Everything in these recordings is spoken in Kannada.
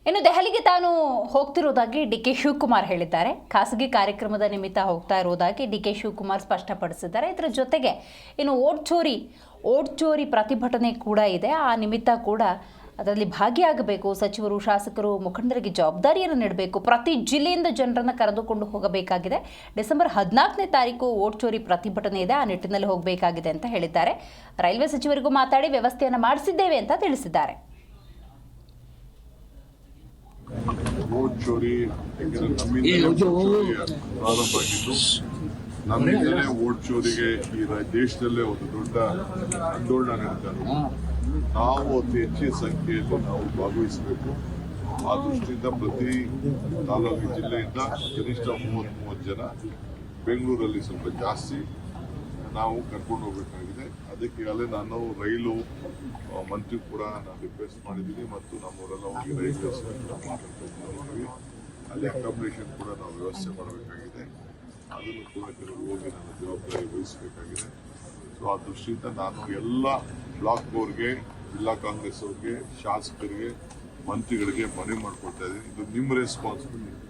ಇನ್ನು ದೆಹಲಿಗೆ ತಾನು ಹೋಗ್ತಿರೋದಾಗಿ ಡಿ.ಕೆ. ಶಿವಕುಮಾರ್ ಹೇಳಿದ್ದಾರೆ. ಖಾಸಗಿ ಕಾರ್ಯಕ್ರಮದ ನಿಮಿತ್ತ ಹೋಗ್ತಾ ಇರೋದಾಗಿ ಡಿ.ಕೆ. ಶಿವಕುಮಾರ್ ಸ್ಪಷ್ಟಪಡಿಸಿದ್ದಾರೆ. ಇದರ ಜೊತೆಗೆ ಇನ್ನು ಓಟ್ ಚೋರಿ ಪ್ರತಿಭಟನೆ ಕೂಡ ಇದೆ. ಆ ನಿಮಿತ್ತ ಕೂಡ ಅದರಲ್ಲಿ ಭಾಗಿಯಾಗಬೇಕು. ಸಚಿವರು, ಶಾಸಕರು, ಮುಖಂಡರಿಗೆ ಜವಾಬ್ದಾರಿಯನ್ನು ನೀಡಬೇಕು. ಪ್ರತಿ ಜಿಲ್ಲೆಯಿಂದ ಜನರನ್ನು ಕರೆದುಕೊಂಡು ಹೋಗಬೇಕಾಗಿದೆ. ಡಿಸೆಂಬರ್ 14ನೇ ತಾರೀಕು ಓಟ್ ಚೋರಿ ಪ್ರತಿಭಟನೆ ಇದೆ. ಆ ನಿಟ್ಟಿನಲ್ಲಿ ಹೋಗಬೇಕಾಗಿದೆ ಅಂತ ಹೇಳಿದ್ದಾರೆ. ರೈಲ್ವೆ ಸಚಿವರಿಗೂ ಮಾತಾಡಿ ವ್ಯವಸ್ಥೆಯನ್ನು ಮಾಡಿಸಿದ್ದೇವೆ ಅಂತ ತಿಳಿಸಿದ್ದಾರೆ. ವೋಟ್ ಚೋರಿ ಪ್ರಾರಂಭ ಆಗಿದ್ದು, ನಮ್ಮಿಂದಲೇ ವೋಟ್ ಚೋರಿಗೆ ಈ ದೇಶದಲ್ಲೇ ಒಂದು ದೊಡ್ಡ ಆಂದೋಲನ ನಡೀತಾ ಇರೋದು. ನಾವು ಅತಿ ಹೆಚ್ಚಿನ ಸಂಖ್ಯೆಯಲ್ಲಿ ನಾವು ಭಾಗವಹಿಸಬೇಕು. ಆ ದೃಷ್ಟಿಯಿಂದ ಪ್ರತಿ ತಾಲೂಕು ಜಿಲ್ಲೆಯಿಂದ ಕನಿಷ್ಠ 30 ಜನ, ಬೆಂಗಳೂರಲ್ಲಿ ಸ್ವಲ್ಪ ಜಾಸ್ತಿ ನಾವು ಕರ್ಕೊಂಡು ಹೋಗಬೇಕಾಗಿದೆ. ಅದಕ್ಕೆ ಈಗಾಗಲೇ ನಾನು ರೈಲು ಮಂತ್ರಿ ಕೂಡ ನಾನು ರಿಕ್ವೆಸ್ಟ್ ಮಾಡಿದ್ದೀನಿ ಮತ್ತು ನಮ್ಮವರೆಲ್ಲ ಹೋಗಿ ರೈಲ್ವೆ ಮಾತಾಡ್ತಿದ್ದೀವಿ. ಅಲ್ಲಿ ಅಕಾಮಿಡೇಷನ್ ಕೂಡ ನಾವು ವ್ಯವಸ್ಥೆ ಮಾಡಬೇಕಾಗಿದೆ. ಅದನ್ನು ಕೂಡ ಕೆಲವು ಹೋಗಿ ನಾನು ಜವಾಬ್ದಾರಿ ವಹಿಸಬೇಕಾಗಿದೆ. ಸೊ ಆ ದೃಷ್ಟಿಯಿಂದ ನಾನು ಎಲ್ಲ ಬ್ಲಾಕ್ ಅವ್ರಿಗೆ, ಜಿಲ್ಲಾ ಕಾಂಗ್ರೆಸ್ ಅವ್ರಿಗೆ, ಶಾಸಕರಿಗೆ, ಮಂತ್ರಿಗಳಿಗೆ ಮನವಿ ಮಾಡ್ಕೊಳ್ತಾ ಇದ್ದೀನಿ. ಇದು ನಿಮ್ಮ ರೆಸ್ಪಾನ್ಸಿಬಿಲಿಟಿ,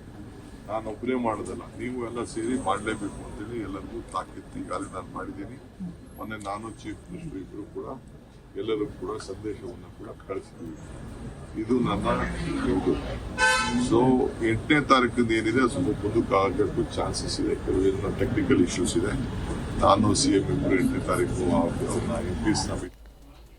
ನಾನು ಒಬ್ಬರೇ ಮಾಡೋದಲ್ಲ, ನೀವು ಎಲ್ಲ ಸೇರಿ ಮಾಡಲೇಬೇಕು ಅಂತೇಳಿ ಎಲ್ಲರಿಗೂ ತಾಕೀತು ಈಗಾಗಲೇ ನಾನು ಮಾಡಿದ್ದೀನಿ. ಮೊನ್ನೆ ನಾನು ಚೀಫ್ ಮಿನಿಸ್ಟರ್ ಇಬ್ಬರು ಕೂಡ ಎಲ್ಲರೂ ಕೂಡ ಸಂದೇಶವನ್ನು ಕೂಡ ಕಳಿಸಿದ್ದೀವಿ. ಇದು ನನ್ನ ಇದು. ಸೊ 8ನೇ ತಾರೀಕಿಂದ ಏನಿದೆ ಸ್ವಲ್ಪ ಮುಂದಕ್ಕೆ ಆಗಬೇಕು ಚಾನ್ಸಸ್ ಇದೆ. ಕೆಲವು ಟೆಕ್ನಿಕಲ್ ಇಶ್ಯೂಸ್ ಇದೆ. ನಾನು CM ಇಬ್ಬರು 8ನೇ ತಾರೀಕು ಅವ್ರನ್ನ MP